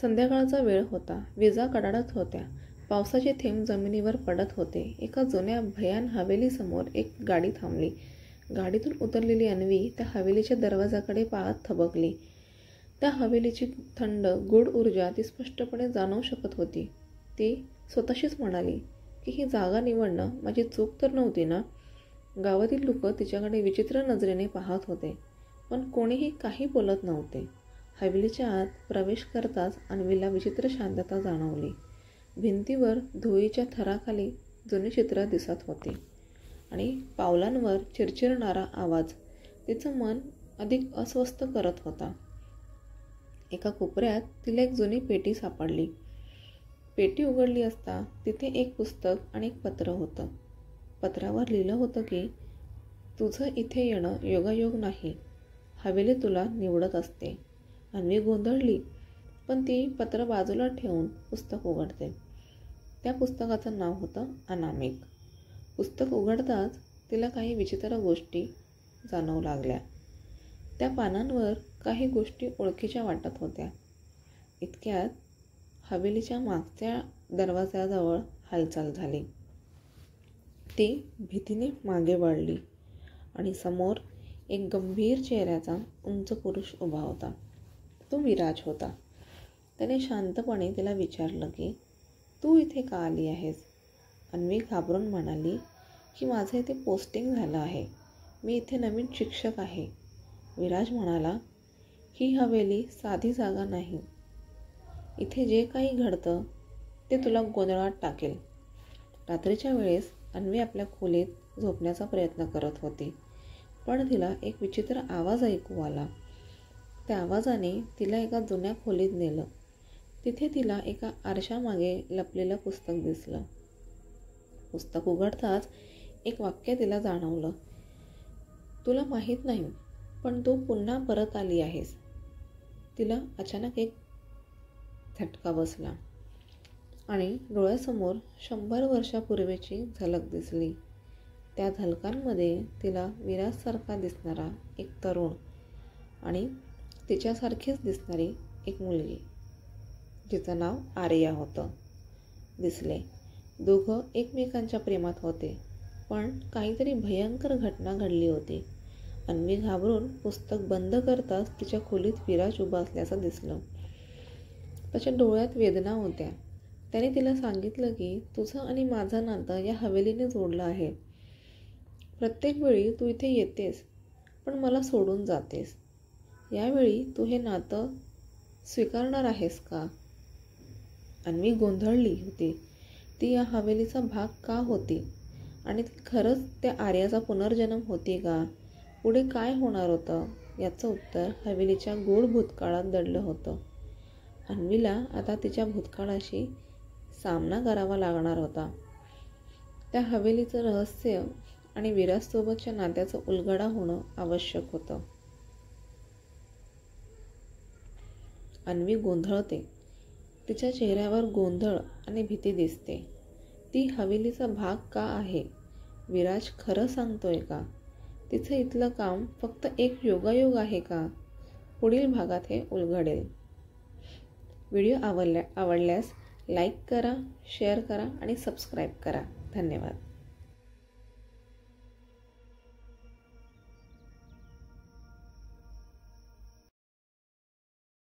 संध्याकाळचा वेळ होता. विजा कडाडत होत्या. पावसाचे थेंब जमिनीवर पडत होते. एका जुन्या भयान हवेलीसमोर एक गाडी थांबली. गाडीतून उतरलेली अन्वी त्या हवेलीच्या दरवाजाकडे पाहत थबकली. त्या हवेलीची थंड गूढ ऊर्जा ती स्पष्टपणे जाणवू शकत होती. ती स्वतःशीच म्हणाली की ही जागा निवडणं माझी चूक तर नव्हती ना. गावातील लोक तिच्याकडे विचित्र नजरेने पाहत होते, पण कोणीही काही बोलत नव्हते. हवेलीच्या आत प्रवेश करताच अन्वीला विचित्र शांतता जाणवली. भिंतीवर धुळीच्या थराखाली जुनी चित्र दिसत होती आणि पावलांवर चिरचिरणारा आवाज तिचं मन अधिक अस्वस्थ करत होता. एका कोपऱ्यात तिला एक जुनी पेटी सापडली. पेटी उघडली असता तिथे एक पुस्तक आणि एक पत्र होतं. पत्रावर लिहिलं होतं की तुझं इथे येणं योगायोग नाही. हवेली तुला निवडत असते. अन्वी गोंधळली, पण ती पत्र बाजूला ठेवून पुस्तक उघडते. त्या पुस्तकाचं नाव होतं अनामिक. पुस्तक उघडताच तिला काही विचित्र गोष्टी जाणवू लागल्या. त्या पानांवर काही गोष्टी ओळखीच्या वाटत होत्या. इतक्यात हवेलीच्या मागच्या दरवाजाजवळ हालचाल झाली. ती भीतीने मागे वळली आणि समोर एक गंभीर चेहऱ्याचा उंच पुरुष उभा होता. तो विराज होता. त्याने शांतपणे तिला विचारलं की तू इथे का आली आहेस? अन्वी घाबरून म्हणाली की माझं इथे पोस्टिंग झालं आहे. मी इथे नवीन शिक्षक आहे. विराज म्हणाला, ही हवेली साधी जागा नाही. इथे जे काही घडतं ते तुला गोंधळात टाकेल. रात्रीच्या वेळेस अन्वी आपल्या खोलीत झोपण्याचा प्रयत्न करत होती, पण तिला एक विचित्र आवाज ऐकू आला. त्या आवाजाने तिला एका जुन्या खोलीत नेलं. तिथे तिला एका आरशामागे लपलेलं पुस्तक दिसलं. पुस्तक उघडताच एक वाक्य तिला जाणवलं. तुला माहीत नाही, पण तू पुन्हा परत आली आहेस. तिला अचानक एक झटका बसला आणि डोळ्यासमोर 100 वर्षापूर्वीची झलक दिसली. त्या झलकांमध्ये तिला विराजसारखा दिसणारा एक तरुण आणि तिच्यासारखीच दिसणारी एक मुलगी, जिचं नाव आर्या होतं, दिसले. दोघं एकमेकांच्या प्रेमात होते, पण काहीतरी भयंकर घटना घडली होती. अन्वी घाबरून पुस्तक बंद करताच तिच्या खोलीत विराज उभा असल्याचं दिसलं. त्याच्या डोळ्यात वेदना होत्या. त्याने तिला सांगितलं की तुझं आणि माझं नातं या हवेलीने जोडलं आहे. प्रत्येक वेळी तू इथे येतेस, पण मला सोडून जातेस. यावेळी तू हे नातं स्वीकारणार आहेस का? अन्वी गोंधळली होती. ती या हवेलीचा भाग का होती आणि ती खरंच त्या आर्याचा पुनर्जन्म होती का? पुढे काय होणार होतं याचं उत्तर हवेलीच्या गूढ भूतकाळात दडलं होतं. अन्वीला आता तिच्या भूतकाळाशी सामना करावा लागणार होता. त्या हवेलीचं रहस्य आणि विराजसोबतच्या नात्याचं उलगडा होणं आवश्यक होतं. अन्वी गोंधळते. तिच्या चेहऱ्यावर गोंधळ आणि भीती दिसते. ती हवेलीचा भाग का आहे? विराज खरं सांगतोय का? तिचं इथलं काम फक्त एक योगायोग आहे का? पुढील भागात हे उलगडेल. व्हिडिओ आवडल्यास लाईक करा, शेअर करा आणि सबस्क्राईब करा. धन्यवाद.